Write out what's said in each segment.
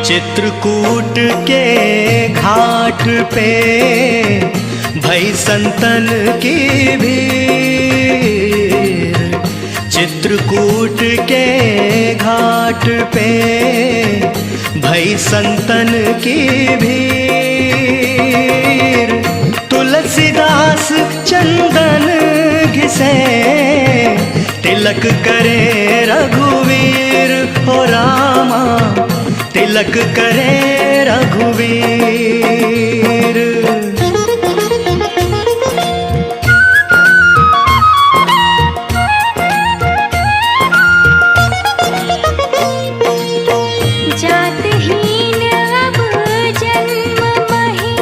चित्रकूट के घाट पे भई संतन की भीड़, चित्रकूट के घाट पे भई संतन की भीड़। तुलसीदास चंदन घिसे तिलक करे रघुवीर हो रामा, तिलक करे रघुवीर। जातहीन अब जन्म मही,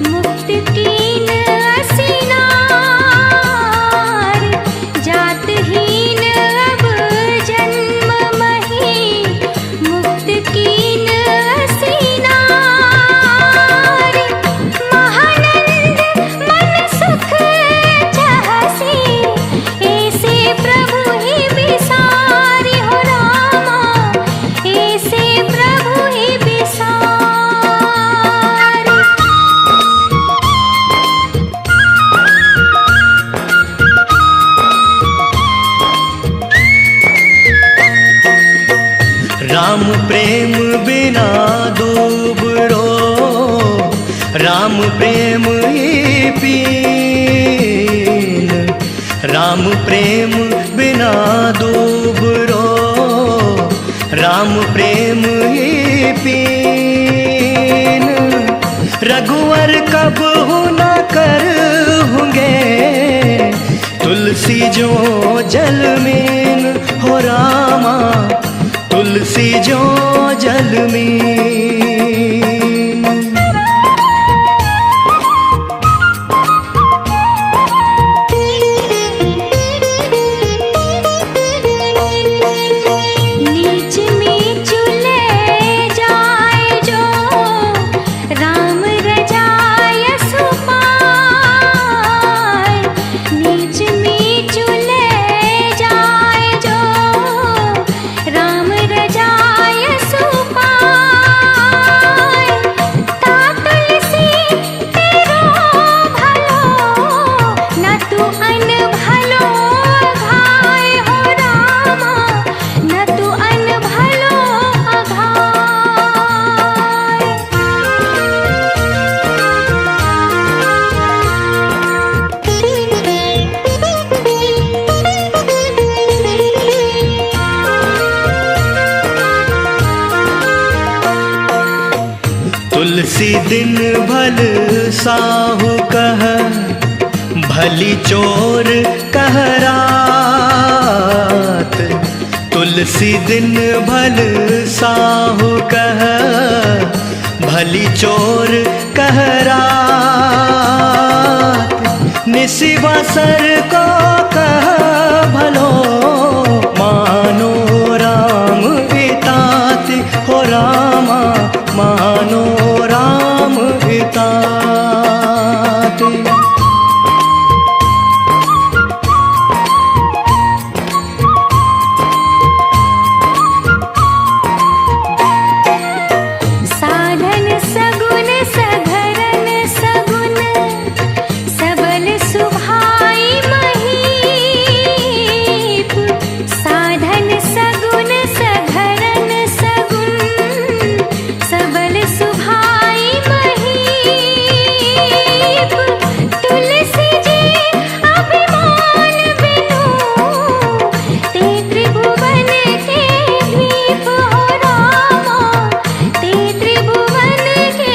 मुक्त कीन असिनार। जातहीन अब जन्म मही, मुक्त कीन असिनार। महानंद मन सुख चाहसी, ऐसे प्रभु ही बिसारी हो रामा, ऐसे प्रभु ही बिसारी। राम प्रेम बिना दूबरो, राम प्रेम ही पीन। राम प्रेम बिना दूबरो, राम प्रेम ही पीन। रघुवर कब न कर होंगे, तुलसी जो जल मीन हो रामा, तुलसी जो जल मीन। नीच नीच ले जाए जो, राम रजाय सुपाय। नीच नीच ले जाए जो, राम रजाय सुपाय। ता तुलसी तेरो भलो, न तू अन भलो अघाय हो रामा, न तू अन भलो तुलसी दिन भल साहु कह, भली चोर कह रात। तुलसी दिन भल साहु कह, भली चोर कह रात। निशिवासर को कह भलो, मानो राम इतात हो रामा, मानो राम इतात। साधन सगुन सधरन सगुन, सबल सुभाई महीप। साधन सगुन सधरन सगुन, सबल सुभाई महीप। तुलसी जी अभिमान बिनु, ते त्रिभुवन के द्वीप हो रामा, ते त्रिभुवन के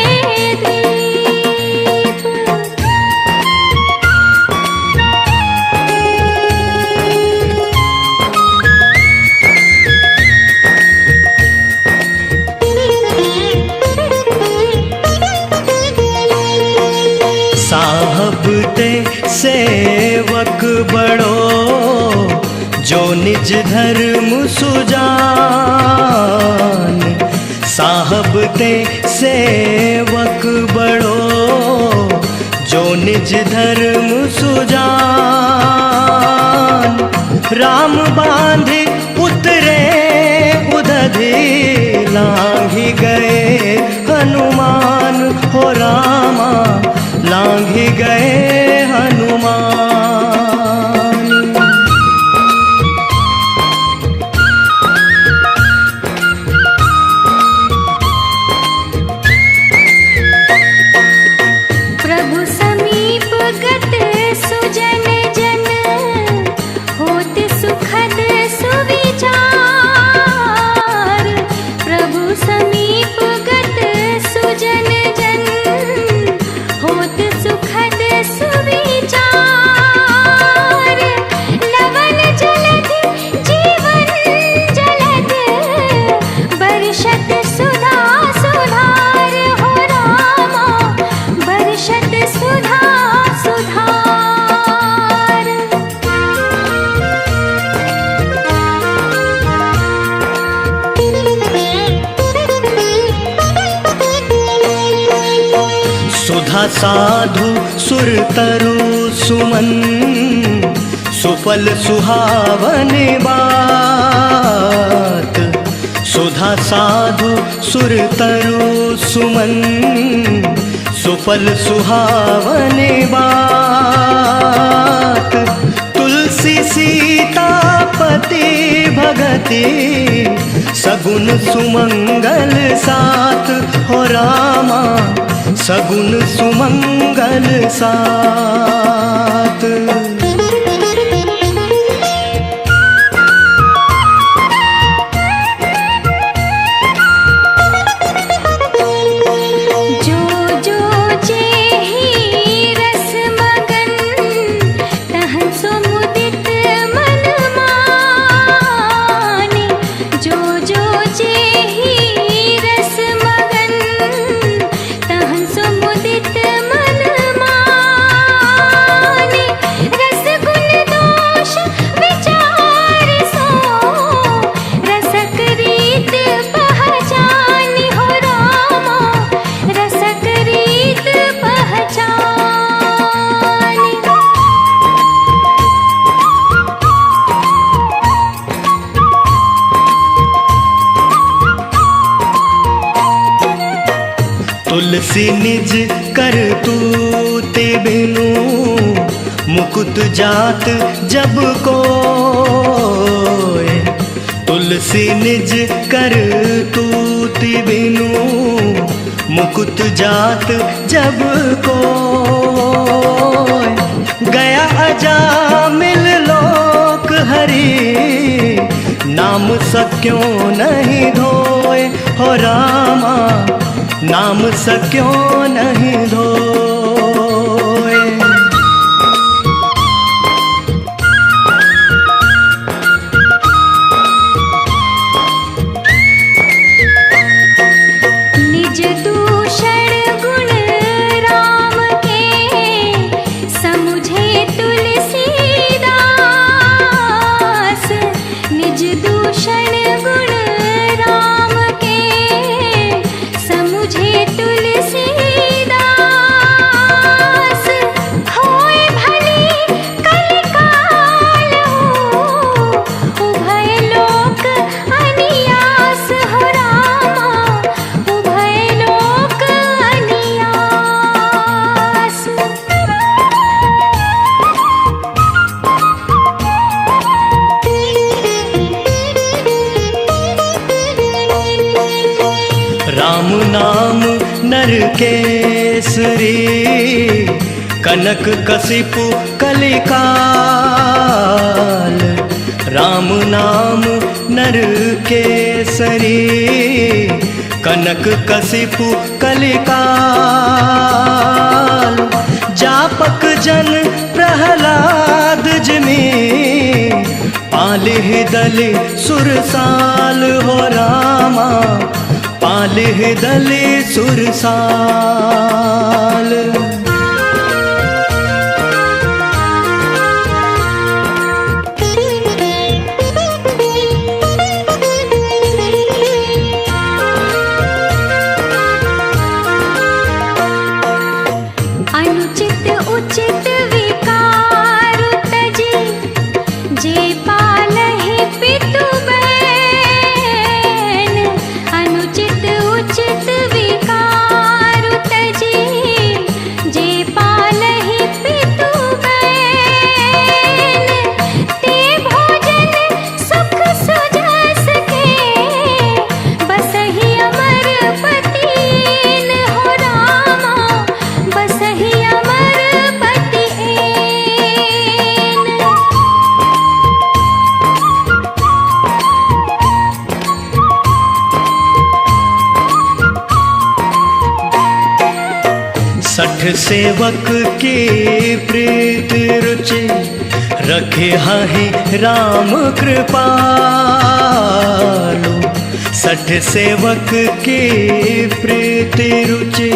द्वीप। साहब ते सेवक बड़ो, जो निज धर्म सुजान। साहब ते सेवक बड़ो, जो निज धर्म सुजान। राम बांधे उतरे उदधि लांघि गए बरसत सुधा सुधार हो रामा, बरसत सुधा सुधार। सुधा साधु सुरतरु सुमन, सुफल सुहावन बात। सुधा साधु सुरतरु सुमन, सुफल सुहावन बात। तुलसी सीतापति भगति, सगुन सुमंगल साथ हो रामा, सगुन सुमंगल साथ। तुलसी निज करतूत बिनु, मुकुत जात जब कोय। तुलसी निज करतूत बिनु, मुकुत जात जब कोय। गया अजामिल लोक हरि, नाम सक्यों नहीं धोए हो रामा, नाम सक्यों नहीं धोए। निज दूषण गुण राम के, समुझे तुलसीदास। निज दूषण गुण राम के, समुझे तुलसीदास। होए भले कलिकाल हो, उभय लोक अनियास हो रामा, उभय लोक अनियास। राम नाम नर केसरी, कनक कसिपु कलिकाल। राम नाम नर केसरी, कनक कसिपु कलिकाल। जापक जन प्रहलाद जिमि, पालिह दलि सुरसाल हो रामा, पालिह दलि सुरसाल। अनुचित उचित विकार तजी, जे पालहि पितु बैन। अनुचित उचित विकार तजी, जे पालहि पितु बैन। ते भोजन सुख सुजस के, बसहि अमर पतिन हो रामा, बसहि अमर पतिन। सठ सेवक की प्रीत रुचि, रखे हहि राम कृपालु। सठ सेवक के प्रीति रुचि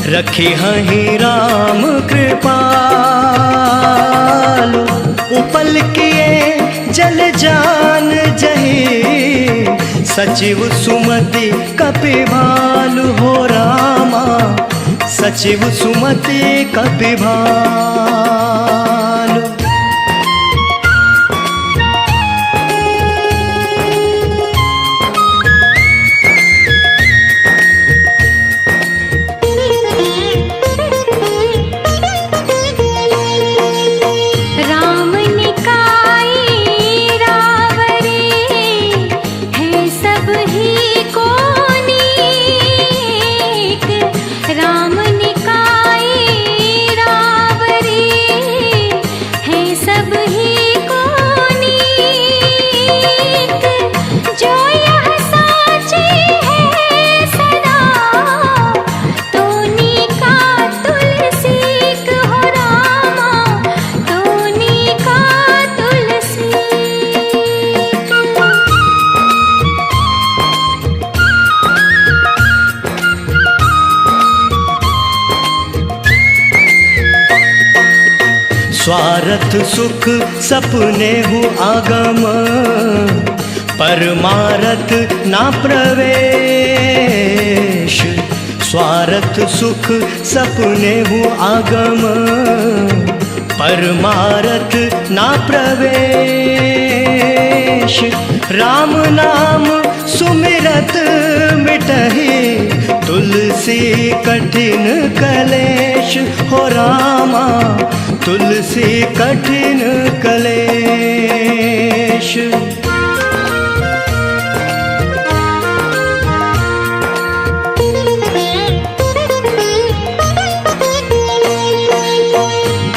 रखी हहीं राम कृपाल। उपल किए जल जान जही सचिव सुमति कपिभालु हो रामा, सचिव सुमति कपिभालु। स्वार्थ सुख सपने हूँ आगम, परमारथ ना प्रवेश। स्वार्थ सुख सपने हूँ आगम, परमारथ ना प्रवेश। राम नाम सुमिरत मिटहि तुलसी कठिन कलेश हो रामा, तुलसी कठिन कलेश।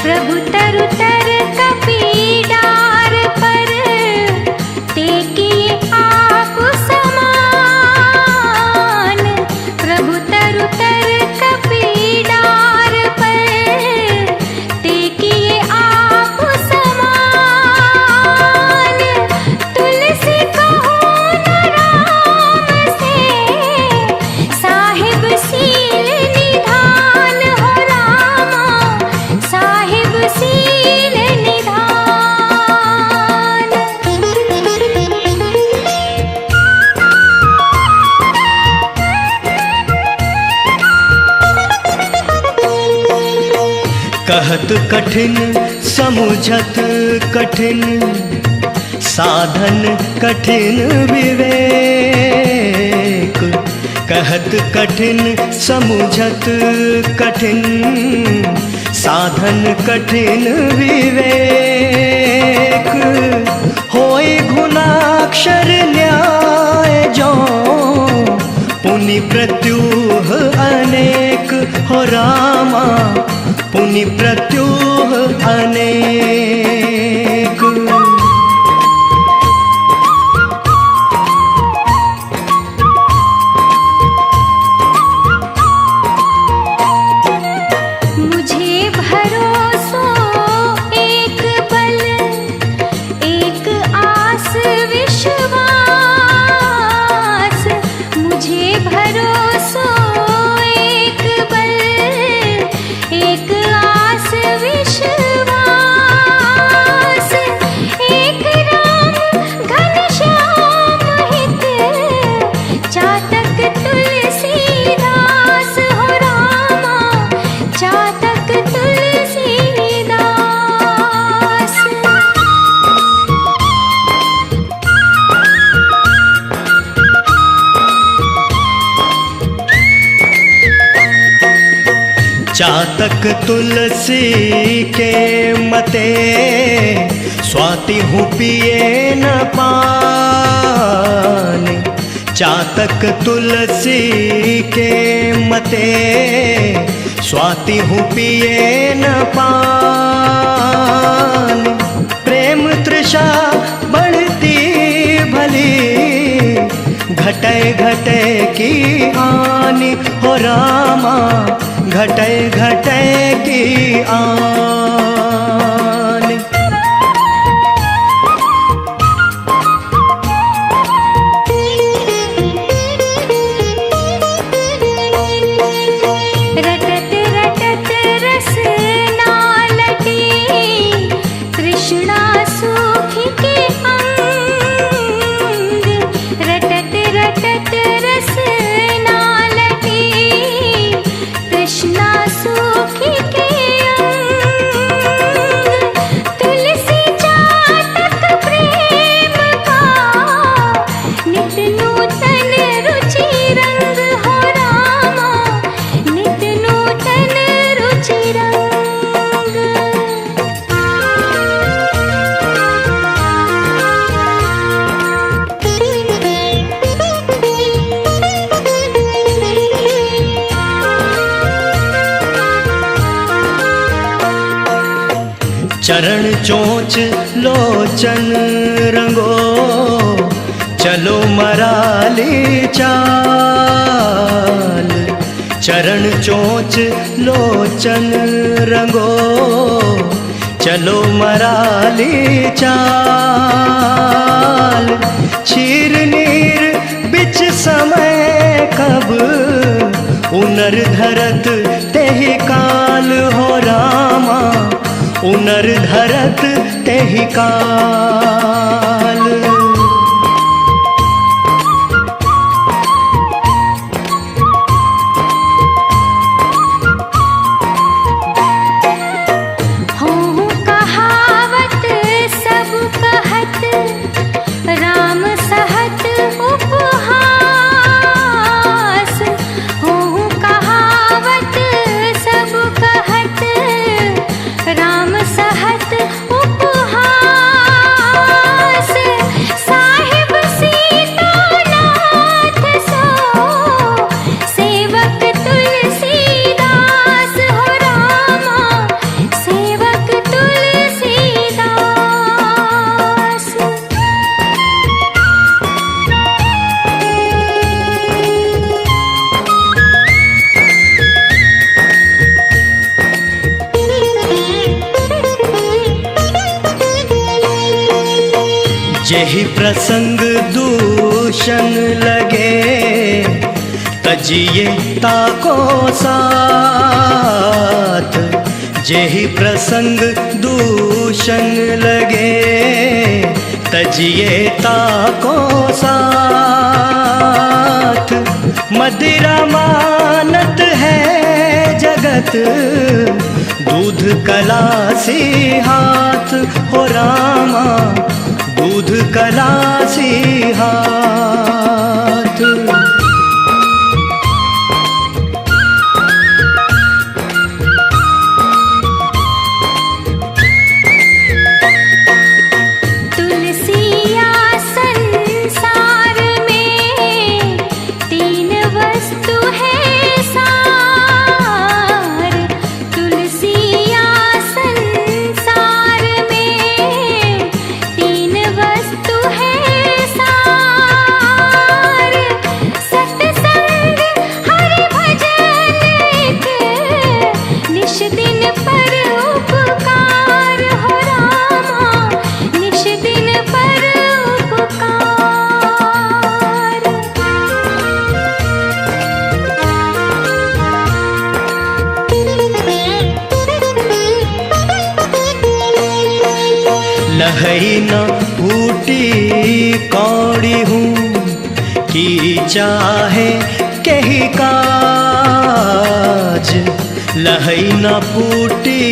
प्रभु तरु तर कपीडार पर टेकिए आप समान। प्रभु तरु तर कपीडार पर टेकिए आप समान। तुलसी कहो न राम से साहिब सील निधान हो रामा, साहिब सील निधान। कहत कठिन समुझत कठिन, साधन कठिन विवेक। कहत कठिन समुझत कठिन, साधन कठिन विवेक। होय गुणाक्षर न्याय जो पुनि प्रत्युह अनेक हो रामा, पुनि प्रत्युह अनेक। मुझे भरोसो एक बल, एक आस विश्वास। मुझे भरोसो एक बल, एक आस विश्वास। एक राम घनश्याम हित चातक तुलसीदास हो रामा, चातक तुलसीदास। चातक तुलसी के मते स्वाति हूँ पिए न पान। चातक तुलसी के मते स्वाति हूँ पिए न पान। प्रेम तृषा बढ़ती भली घटे घटे की आनी हो रामा, घटे घटे की आनी। चरण चोंच लोचन रंगो, चलो मराली चाल। चरण चोंच लोचन रंगो, चलो मराली चाल। छीर नीर बिच समय कब, उनर धरत तेहि काल हो रामा, उनर धरत तेहि काल। हों कहावत सब कहत, राम सहत उपहास। हों कहावत सब कहत, राम सहत उपहास। साहिब सीतानाथ सो, सेवक तुलसीदास हो रामा, सेवक तुलसीदास। जेहि प्रसंग दूषण लगे, तजिए ताको साथ। जेहि प्रसंग दूषण लगे, तजिए ताको साथ। मदिरा मानत है जगत, दूध कलासी हाथ हो रामा, दूध कलासी हाथ। तुलसिया संसार में, तीन वस्तु है सार। तुलसिया संसार में, तीन वस्तु है सार। सत्संग हरि भजन एक, निश दिन पर उपकार हो रामा, निश दिन पर उपकार। लहई न फूटी कौड़ी हूँ, की चाहे कही काज। लहई न फूटी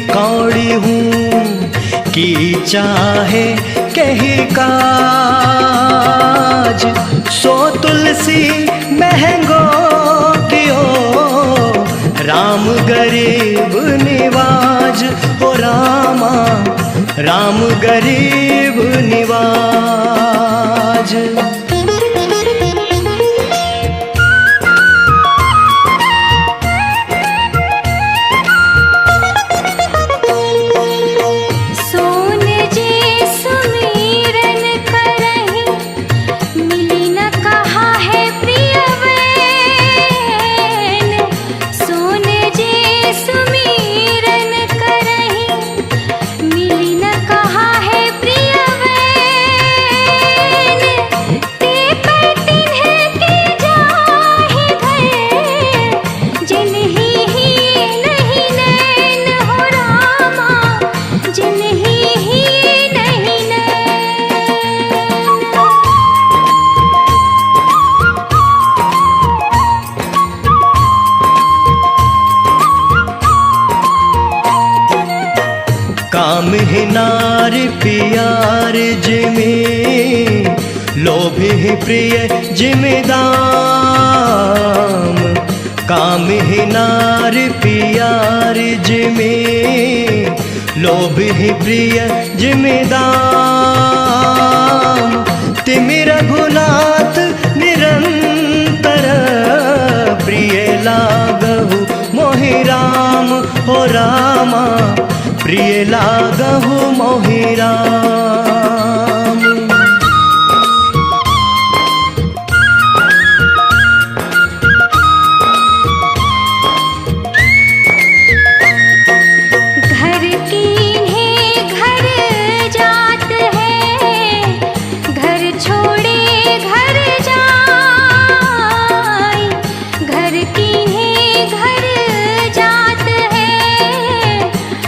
कौड़ी हूँ, की चाहे कही काज। सो तुलसी महंगो कियो, राम गरीब निवाज हो रामा, राम गरीब निवाज। सोन जे सुमिरन करहि, मिली न कहा है प्रिय वैन। सोन जे सुमिरन करहि, मिली न कहा है प्रिय वैन। ते पर तिन्ह के जाहि भय, जिन्हि ही नहीं नैन हो रामा, जिन्हि ही नहीं नैन। काम ही नार प्यार जिमे, लोभ ही प्रिय जिमेदाम। काम ही नार प्यार जिमे, लोभ ही प्रिय जिमेदाम। तिमि रघुनाथ निरंतर, प्रिय लागहु मोहि राम हो रामा, प्रिय लागहु मोहि राम। घर कीन्हे घर जात है, घर छोड़े घर जाय। घर कीन्हे घर जात है,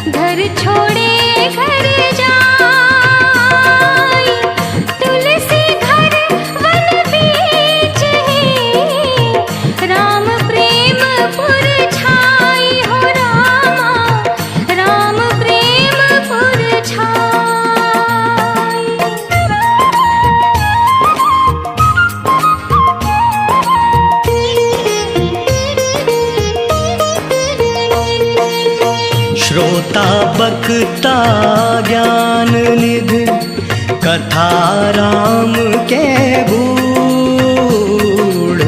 घर छोड़े घर जाय। तुलसी घर वन बीच है, राम प्रेम पुर छाई हो रामा, राम प्रेम पुर छाई। श्रोता बक्ता ज्ञान निधि, कथा राम के गूढ़।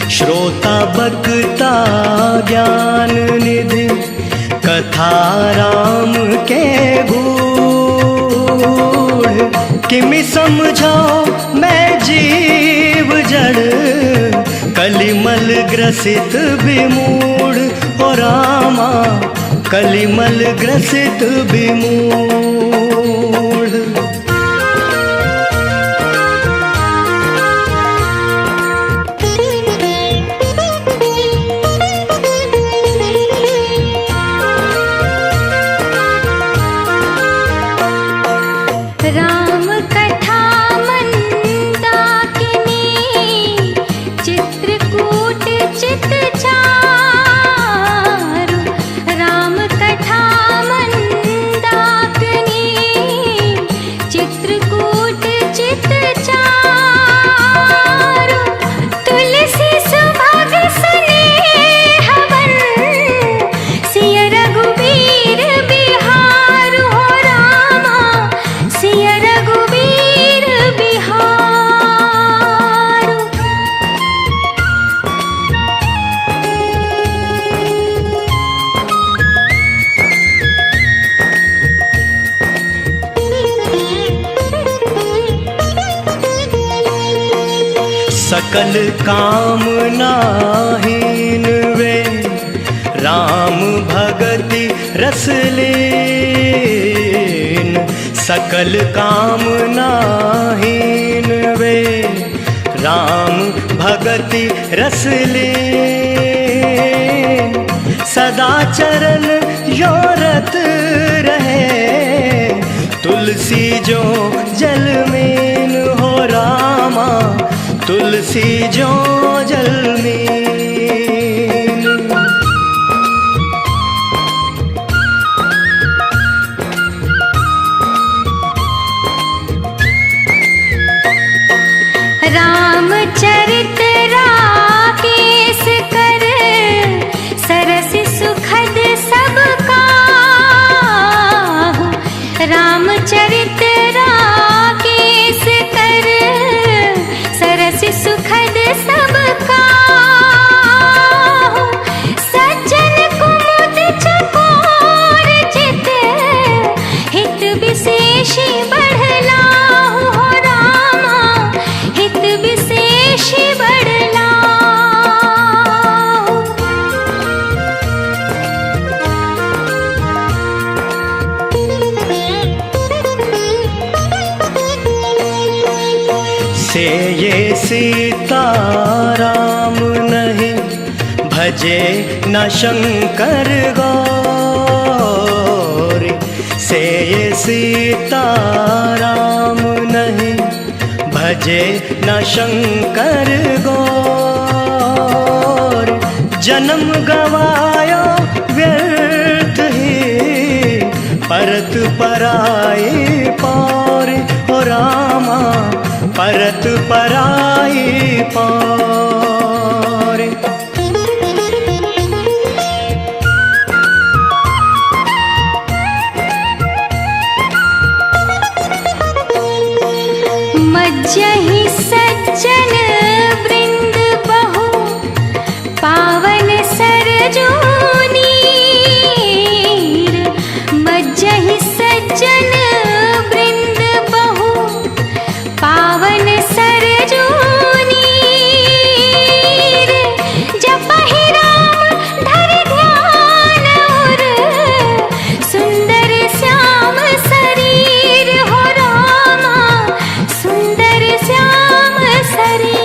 श्रोता बक्ता ज्ञान निधि, कथा राम के गूढ़। किमि समझो मैं जीव जड़, कलिमल ग्रसित विमूढ़ ओ रामा, कलिमल ग्रसित विमूढ़। राम कथा मंदाकिनी, चित्रकूट चित चारु। राम कथा मंदाकिनी, चित्रकूट चित चारु। तुलसी सुभग स्नेह वन, सिय रघुवीर बिहारु हो रामा, सिय रघुवीर बिहारु। सकल कामनाहीन वे, राम भगति रस लीन। सकल कामनाहीन वे, राम भगति रस लीन। सदा चरण योरत रहे, तुलसी जो जल मीन हो रामा, तुलसी जो जल मीन। रामचरित राकेश कर, सरस सुखद सब काहू। रामचरित राकेश कर, सरस सुखद सब काहू। सज्जन कुमुद चकोर चित, हित विशेष बढ़लाहु हो रामा, हित विशेष बढ़लाहु। से ये सीता राम नहीं, भजे न शंकर गौरी। से ये सीता राम नहीं, भजे न शंकर गौरी। जन्म गवायो व्यर्थ ही, परत पराई पार हो रामा, परत पराई पार। मज्जहि सज्जन वृंद बहु, पावन सरजू नीर। मज्ज मज्जहि सज्जन वृंद बहु पावन सरजू नीर जपहि राम धर ध्यान और सुंदर श्याम शरीर हो रामा सुंदर श्याम शरीर।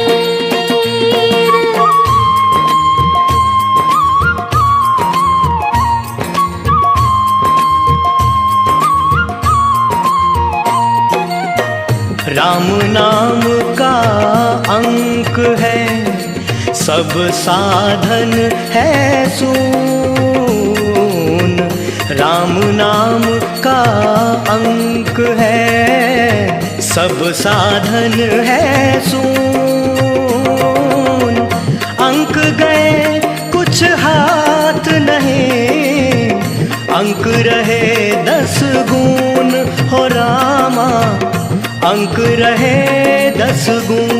राम नाम का अंक है सब साधन है सून। राम नाम का अंक है सब साधन है सून। अंक गए कुछ हाथ नहीं अंक रहे 10 गुण हो रामा अंक रहे 10 गुण।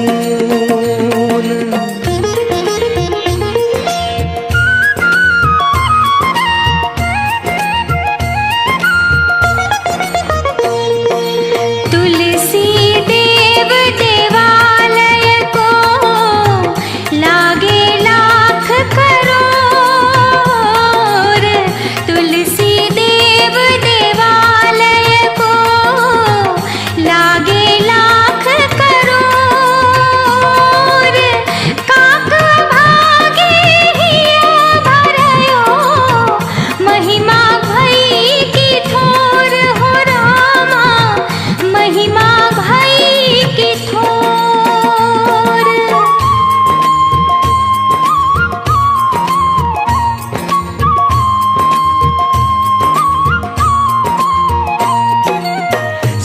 तुलसी देव देवालय को लागे लाख करोड़। तुलसी देव देवालय को लागे लाख करोड़। काक भागे हिया भरयो महिमा भई की थोर हो रामा महिमा भई की थोर।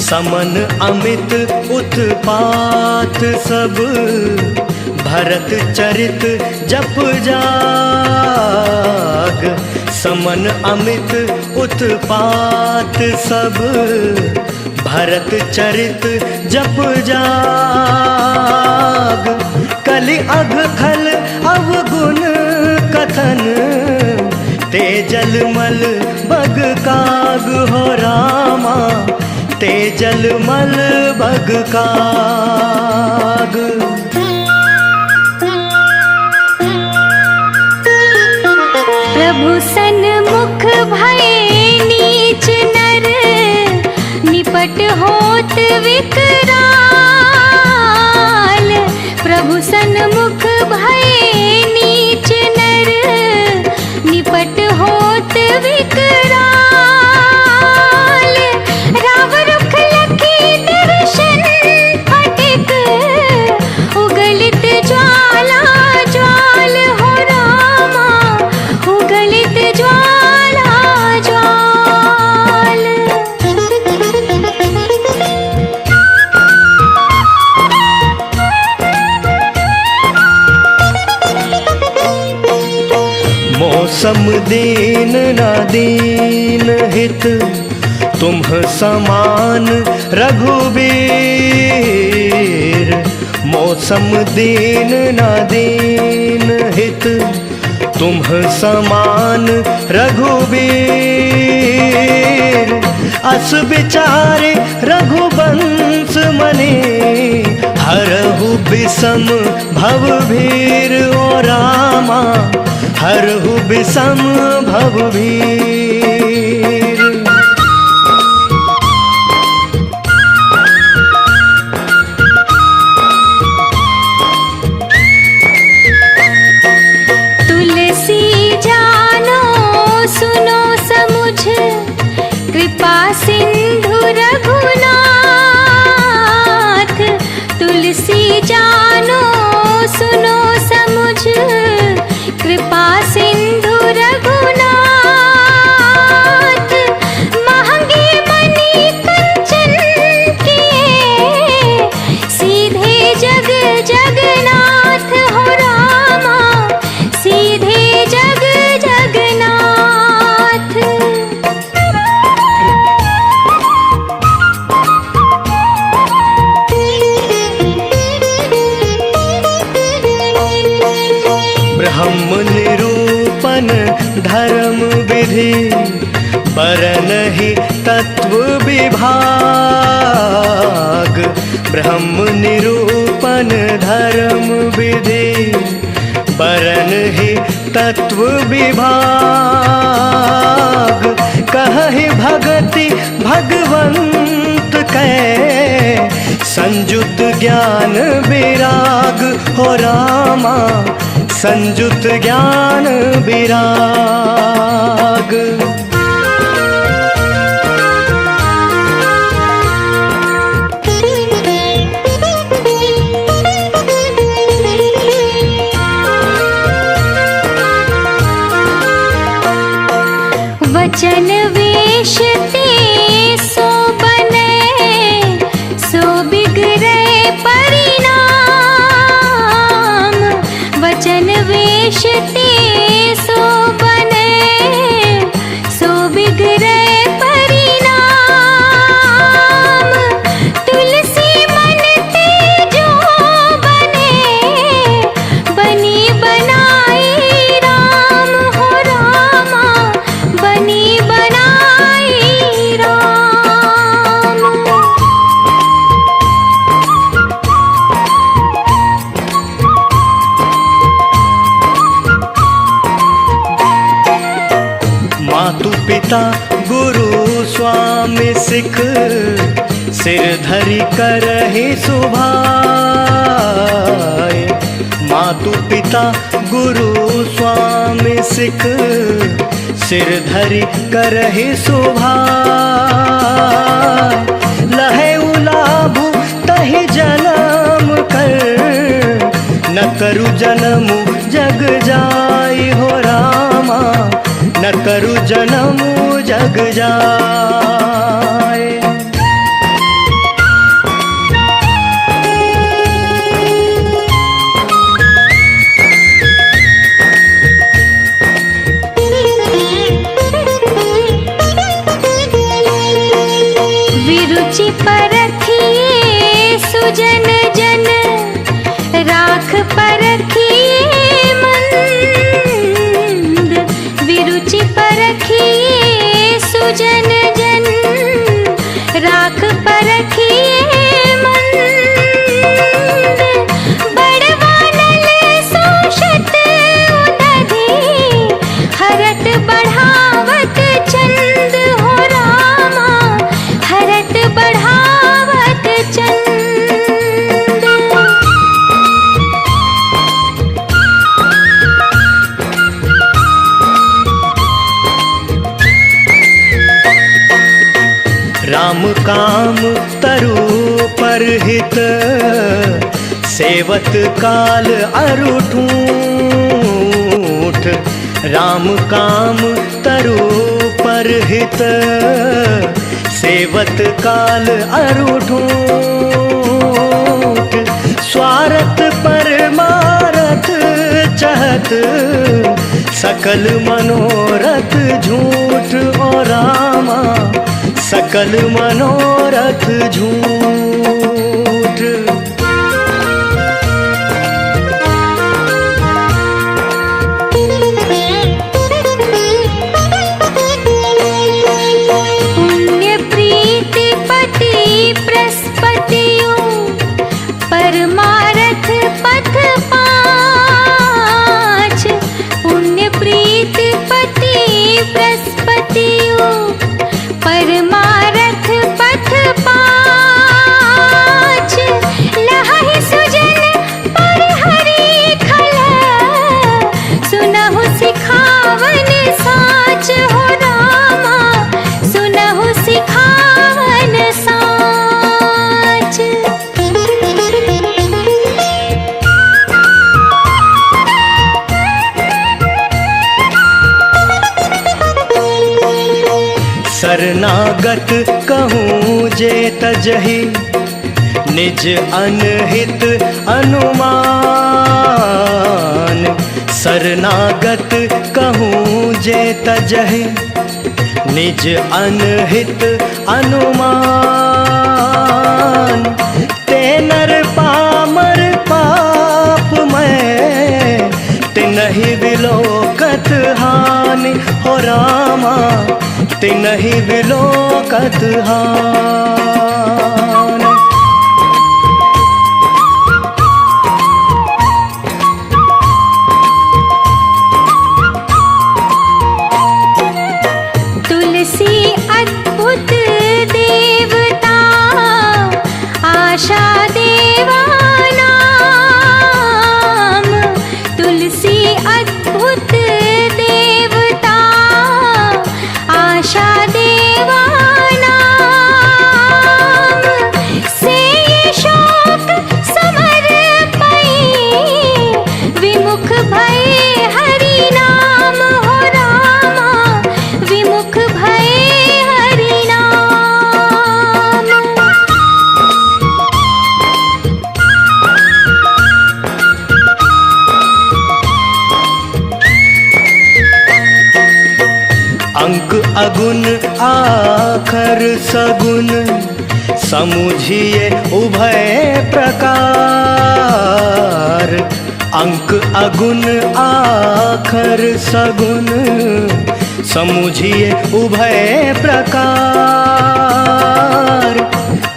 समन अमित उत्पात सब भरत चरित जप जाग। समन अमित उत्पात सब भरत चरित जप जाग। कलि अघ खल अवगुण कथन तेजल मल बग काग हो रामा तेजल मल बग काग। प्रभु सन्मुख भय नीच नर निपट होत विकराल। प्रभु सन्मुख भय नीच नर निपट होत विकराल। राव रुख लखी दर्शन फटिक उगलित ज्वाला ज्वाल हो रामा उगलित ज्वाला ज्वाल। मौसम दीन न दीन हित तुम समान रघुबीर। मौसम दीन न दीन हित तुम समान रघुबीर। अस विचारे रघुवंश मने हरहु विषम भवभीर ओ रामा हरहु विषम भवभीर। तुलसी जानो सुनो समुझ कृपा सिंधु रघुनाथ। तुलसी जानो सुनो समुझ कृपा सिंधु रघुनाथ। महंगे मणि कंचन किए सीधे जग जगन्नाथ हो रामा सीधे जग जगन्नाथ। ब्रह्म निरूपण धर्म विधि बरन ही तत्व विभाग, ब्रह्म निरूपण धर्म विधि। बरन ही तत्व विभाग, कहि भगति भगवंत कै, संजुत ज्ञान विराग हो रामा, संजुत ज्ञान विराग। वचन वेश ते सो बने, सो बिगड़े परिणाम। वचन वेश ते सो बने, सो बिगड़े परिणाम। तुलसी मन ते जो बने, बनी बनाई राम हो रामा, बनी बनाई राम। मातु पिता गुरु स्वामी सिख, सिर धरि करहि सुभाय। मातु पिता गुरु स्वामी सिख, सिर धरि करहि सुभाय। लहे उलाभु तहि जन्म कर, न करु जन्म जग जाय हो रामा, न करु जन्म जग जाय। विरुचि परखिए सुजन जन, राख परखिए मंद। विरुचि परखिए सुजन जन, राख परखिए मंद। बड़वानल सोषत उदधि, हरत बढ़ावत चंद हो रामा, हरत बढ़ावत चंद। राम काम तरु परहित, सेवत काल अरुठूठ। राम काम तरु परहित, सेवत काल अरुठूठ। स्वार्थ परमारथ चहत, सकल मनोरथ झूठ ओ रामा, सकल मनोरथ झूठ। पुण्य प्रीति पति बृहस्पतियों, परमारथ पथ पाँच। पुण्य प्रीति पति बृहस्पतियों, परमारथ पथ पाँच। लहहि सुजन पर हरि खल, सुनहु सिखावन साच हो रामा, सुनहु सिखावन साच। शरणागत कहूँ जे तजहि, निज अनहित अनुमान। शरणागत कहूँ जे तजहि, निज अनहित अनुमान। ते नर पामर पाप मैं, ते नहीं विलोकत हानि हो रामा, तिनहि विलोकत हान। तुलसी अद्भुत देवता आशा देवा नाम। तुलसी अद्भुत देवता आशा देवा नाम। से ये शोक समर्पई विमुख भय हरि नाम हो रामा। विमुख भय हरि नाम। अंक अगुन आखर सगुन समुझिए उभय प्रकार। अंक अगुन आखर सगुन समुझिए उभय प्रकार।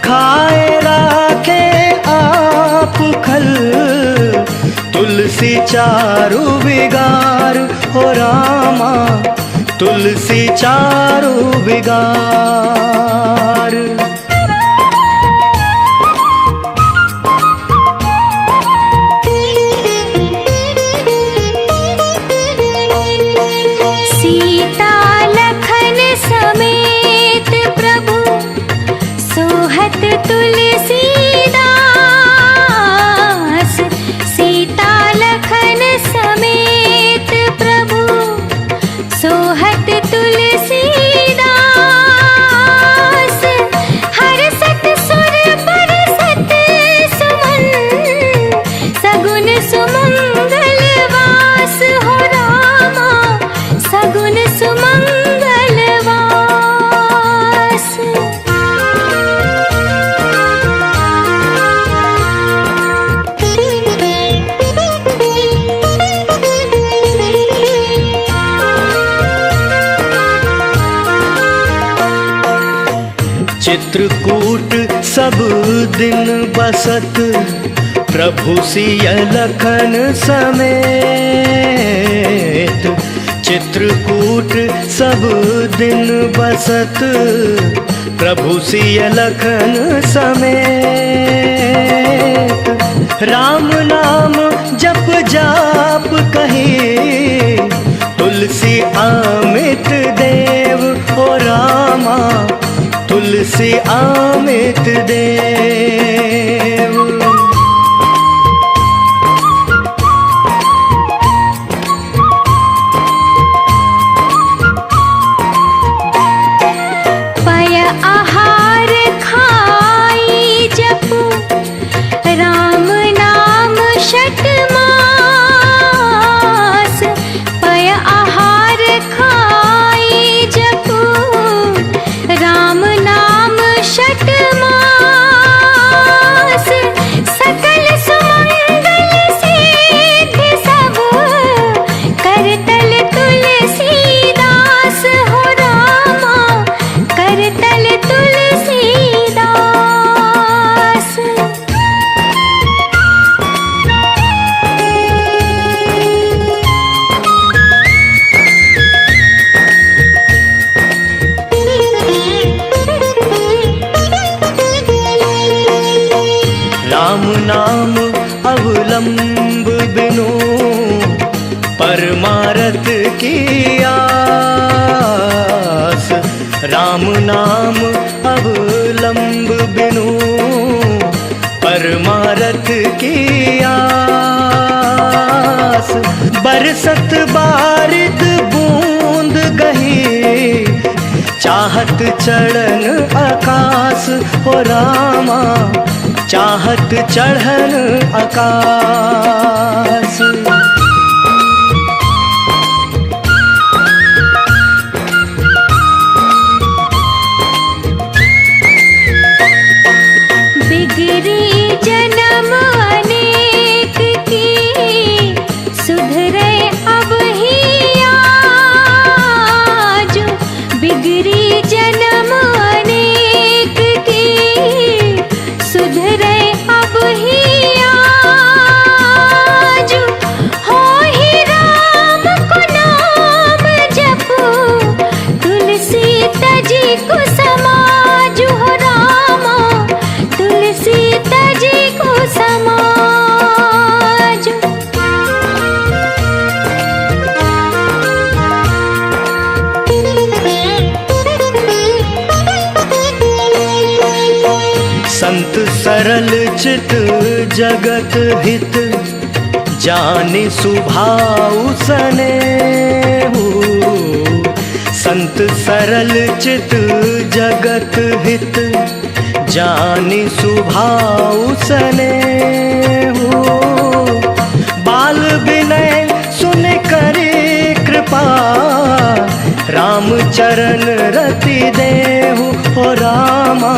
खाए राखे आप खल तुलसी चारु विगार हो रामा। तुलसी चारु विगार। सीता लखन समेत प्रभु सोहत तुलसीदास। सीता लखन समेत प्रभु सोहत तुलसीदास। हर सत सुर बरसत सुमन सगुन सुमंगल वास हो रामा। सगुन सुमंगल वास। चित्रकूट सब दिन बसत प्रभु सिय लखन समेत। चित्रकूट सब दिन बसत प्रभु सिय लखन समेत। राम नाम जप जाप कहे तुलसी अमित देव हो रामा। तुलसी अमित देव। पय आहार खाई जपु राम नाम शत मास। पय आहार खाई जपु राम नाम शत मास। सकल सुमंगल सिद्ध सब करतल तुलसीदास हो रामा। करतल तुलसीदास। राम नाम अवलंब बिनु परमारथ की आस। राम नाम अवलंब बिनु परमारथ की आस। बरसत बारिद बूंद गही चाहत चढ़न आकाश हो रामा। चाहत चढ़न आकाश। बिगड़ी जन्म अनेक की सुधरे अब ही आज। बिगड़ी सरल चित जगत हित, जानि सुभाउ सनेहु। संत सरल चित जगत हित, जानि सुभाउ सनेहु। बाल विनय सुन करि कृपा, राम चरण रति देहु। ओ रामा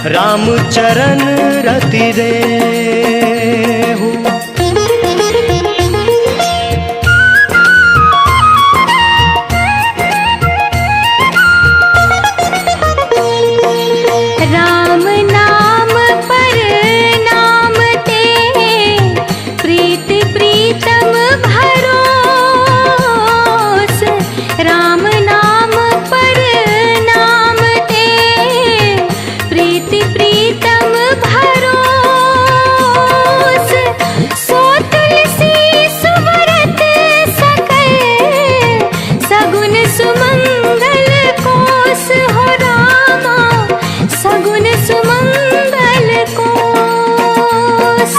राम चरण रति देहु। राम नाम पर नाम ते, प्रीति प्रीतम भरोस। राम नाम पर नाम ते, प्रीति प्रीतम भरोस। सो तुलसी सुवरत सकल, सगुन सुमंगल कोस। हो रामा सगुन सुमंगल कोस।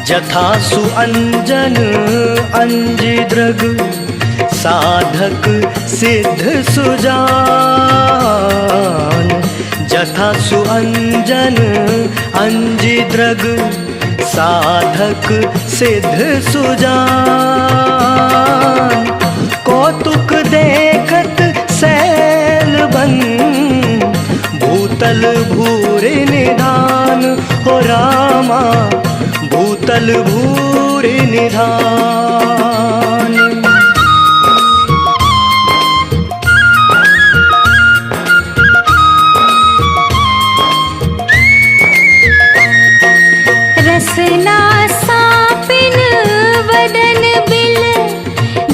जथा सुअंजन अंजि दृग, साधक सिद्ध सुजान। जथा सुअंजन अंजि दृग, साधक सिद्ध सुजान। कौतुक देखत सैलबन, भूतल भूरि निधान। हो रामा भूतल भूरि निधान। रसना सापिन वदन बिल,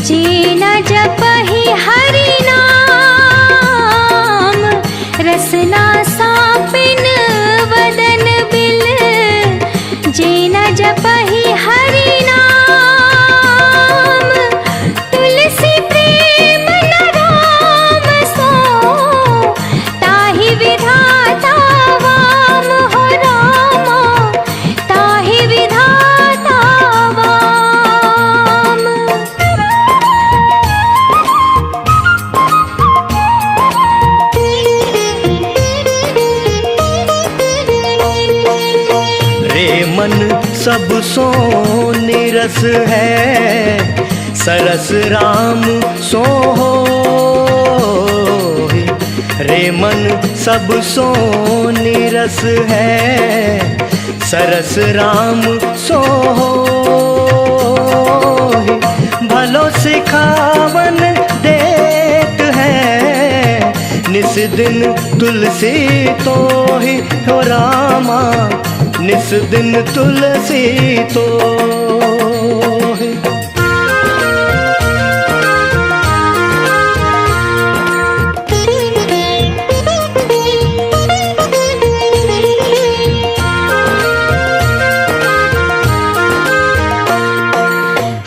जेना जपहि हरि नाम। रसना सापिन वदन बिल, जेना जपहि हरि नाम। तुलसी प्रेम न राम सो, ताहि विधाता वाम। हो रामा ताहि विधाता वाम। रे मन सब सो निरस है, सरस राम सो होहि। रे मन सब सो निरस है, सरस राम सो होहि। भलो सिखावन देत है, निस दिन तुलसी तोहि। हो रामा निस दिन तुलसी तोहि।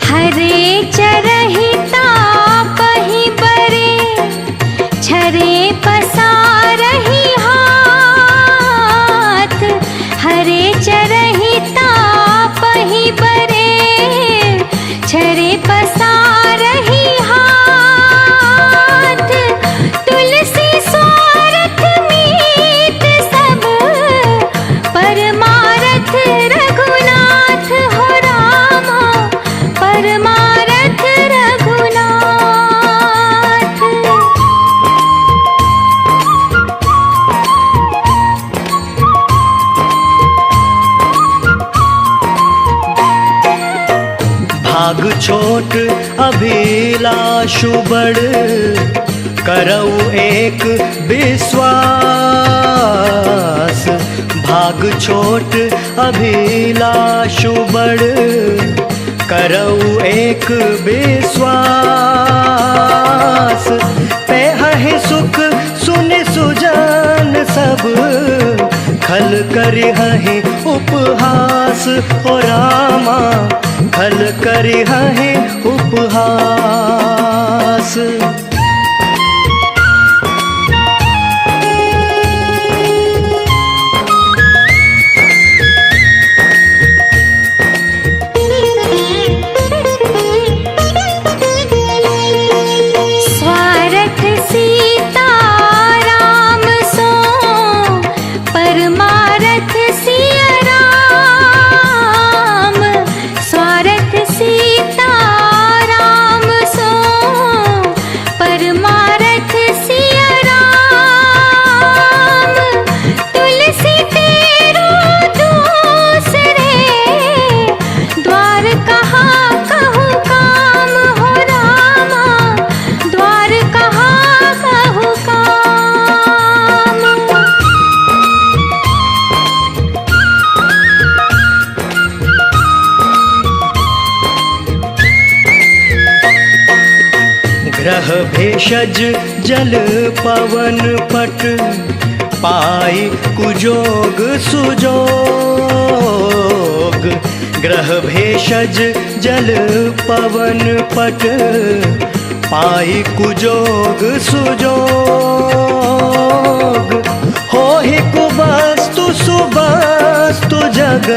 हरे चरहि तापहि बरे, छरे पसारहि हाथ। हरे चरहि तापहि बरे, छरे पसारहि हाथ। तुलसी स्वार्थ मीत सब, परमारथ रघुनाथ। हो रामा परमारथ रघुनाथ। भाग छोट अभिलाषु बड़, करऊ एक विश्वास। भाग छोट अभिलाषु बड़, करऊ एक विश्वास। पेहहि सुख सुनि सुजान सब, खल करिहहि उपहास। ओ रामा खल करी है उपहास। स्वार्थ सीता राम सो परमारथ सिया राम। स्वार्थ सीता राम सो परमारथ सिया राम। तुलसी तेरो दूसरे द्वार कहाँ कहूँ काम हो रामा। द्वार कहाँ कहूँ काम। ग्रह भेषज जल पवन पट पाई कुजोग सुजोग। ग्रह भेषज जल पवन पट पाई कुजोग सुजोग। हो ही कुवस्तु सुवस्तु जग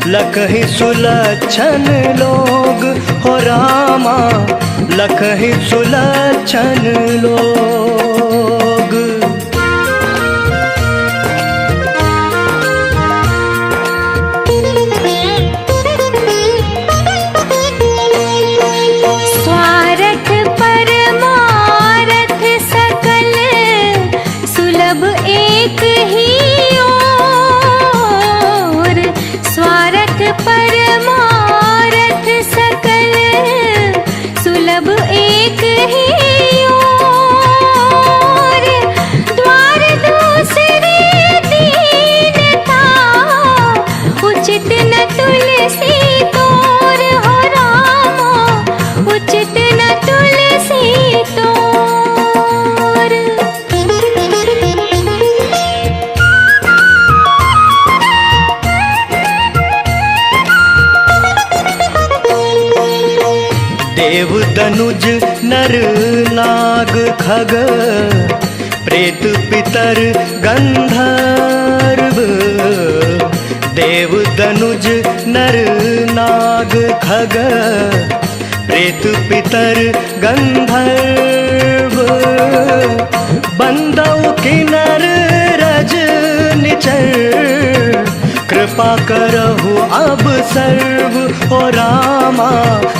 लखहि सुलक्षण लोग हो रामा। लखहि सुलक्षण लोग। स्वार्थ परमारथ सकल सुलभ एक ही ओर। स्वार्थ परमारथ सकल सुलभ एक ही ओर। द्वार दूसरे दीनता उचित न तुलसी तोर हो रामा। उचित न तुलसी तोर। देव दनुज नर नाग खग प्रेत पितर गंधर्व। देव दनुज नर नाग खग प्रेत पितर गंधर्व। बंदौ किन्नर रज निचर कृपा करहु अब सर्व हो रामा।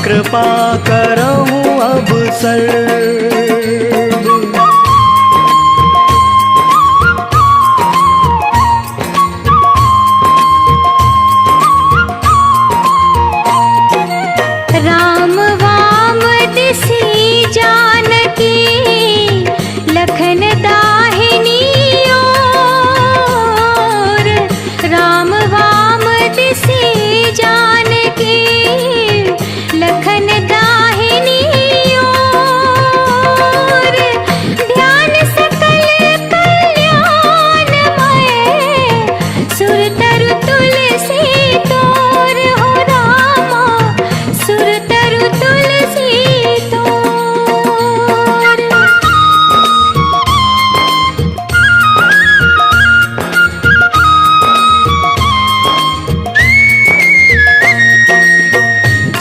कृपा करहु अब सर्व। राम वाम दिसी जानकी लखन दाहिनी ओर। राम वाम दिसी जानकी लखन दाहिनी ओर। ध्यान सकल कल्याणमय सुर तरु तुलसी तोर हो रामा। सुर तरु तुलसी तोर।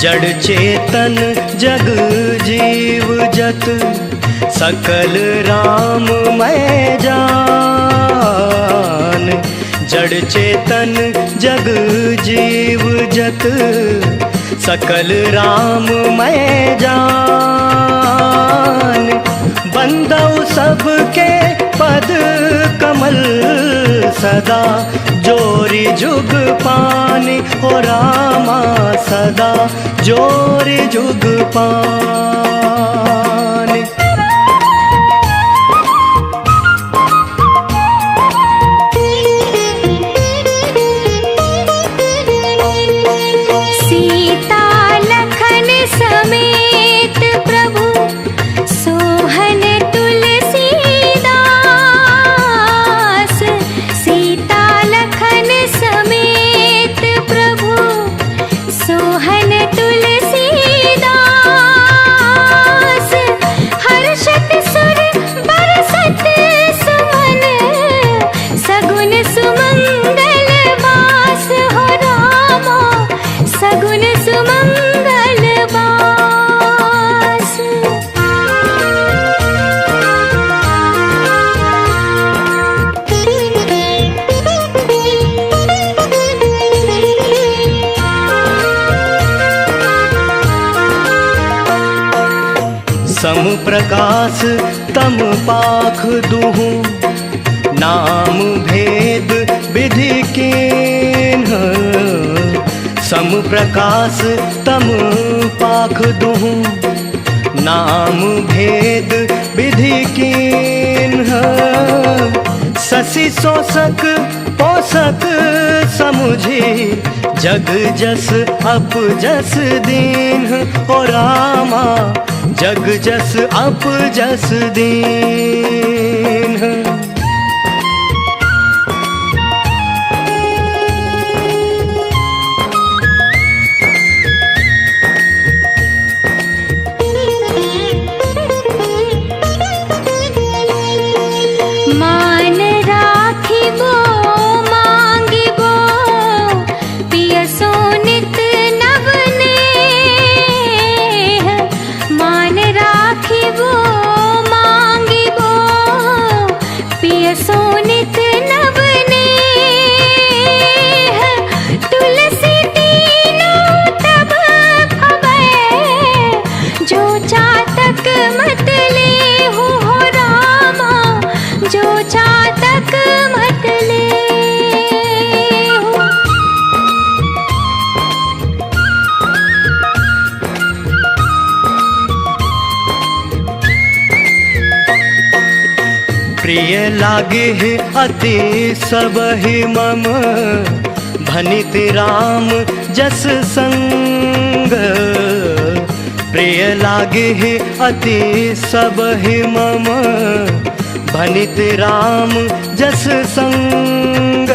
जड़ चेतन जग जीव जत सकल राम मैं जान। जड़ चेतन जग जीव जत सकल राम मैं जान। बंदौ सबके पद कमल सदा जोरी जुग पानी हो रामा। सदा जोरी जुग पानी। सीता लखन समेत प्रभु सोहन तुलसीदास। सीता लखन समेत प्रभु सोहन प्रकाश तम पाख दुहु, नाम भेद विधि कीन्ह। सम प्रकाश तम पाख दुहु, नाम भेद विधि कीन्ह। शशि शोषक पोषक समुझी, जग जस अप जस दीन्ह। ओ रामा जग जस अप जस दीन्ह। मान राखिबो मांगिबो, पियसो नित नवनेह। मान राखिबो मांगिबो, पियसो नित नवनेह। तुलसी तीनों तब खबै, जो चातक मत लेहु हो रामा, जो चातक मत लेहु। प्रिय लागे अति सबहि मम, भनित राम जस संग। प्रिय लागे अति सबहि मम, भनित राम जस संग।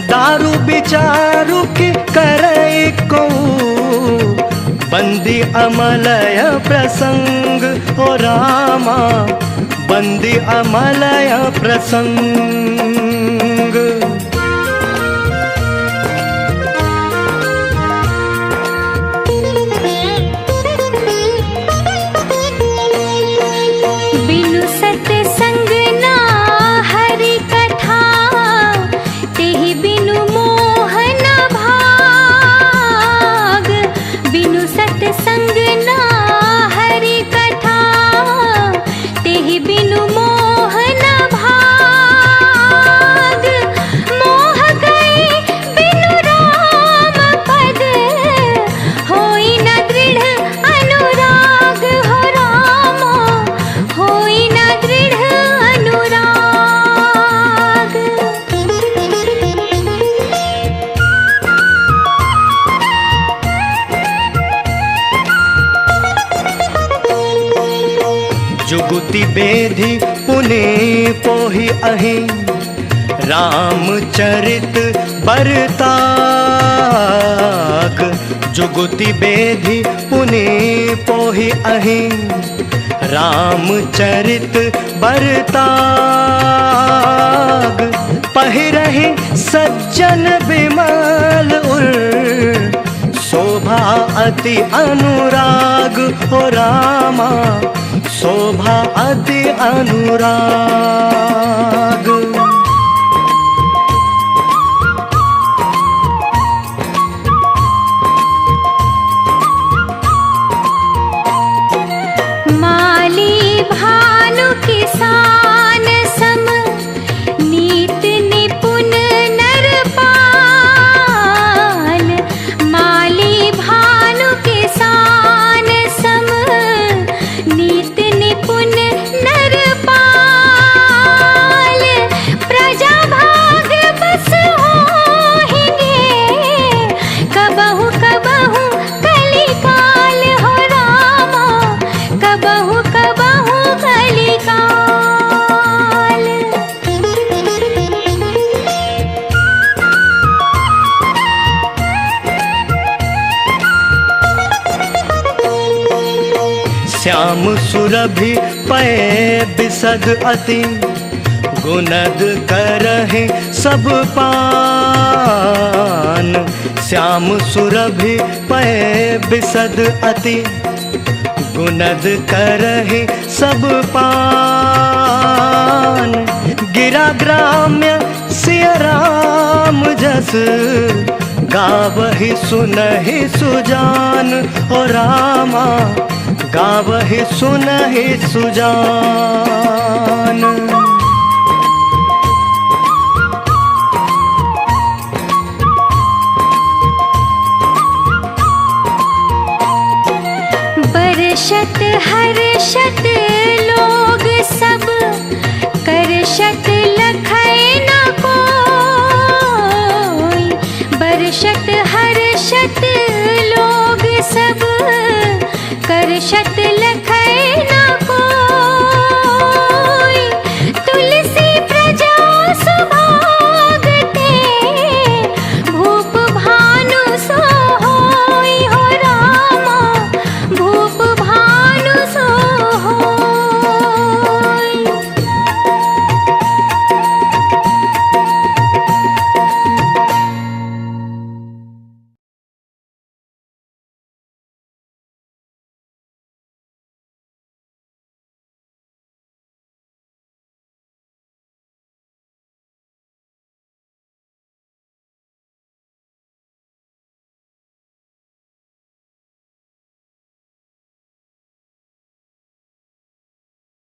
दारु विचारु की करई को, बंदी अमलय प्रसंग। ओ रामा बंदी अमलय प्रसंग। बिनु सत्संग ना हरि कथा, तेहि बिनु मोह न भाग। बिनु सत्संग ना हरि कथा, तेहि बिनु मोह न भाग। मोह गए बिनु राम पद, होई न दृढ़ अनुराग। हो रामा होई न दृढ़ अनुराग। जुगुति बेधि पुने पोहि अहि, रामचरित बरताग। जुगुति बेधि पुने पोहि अहि, रामचरित बरताग। पहिरहि सज्जन बिमल उर, शोभा अति अनुराग। हो रामा शोभा अति अनुराग। माली भानु किसान सम, नीत निपुण नरपाल। माली भानु किसान सम, नीत निपुण नरपाल। प्रजा भाग बस होहिंगे, कबहु कबहु कलिकाल। हो रामा कबहु कबहु कलिकाल। श्याम सुरभि पै बिसद अति, गुनद करहि सब पान। श्याम सुरभि पै बिसद अति, गुनद करहि सब पान। गिरा ग्राम्य सिय राम जस, गावहि सुनहि सुजान। ओ रामा गावहि सुनहि सुजान।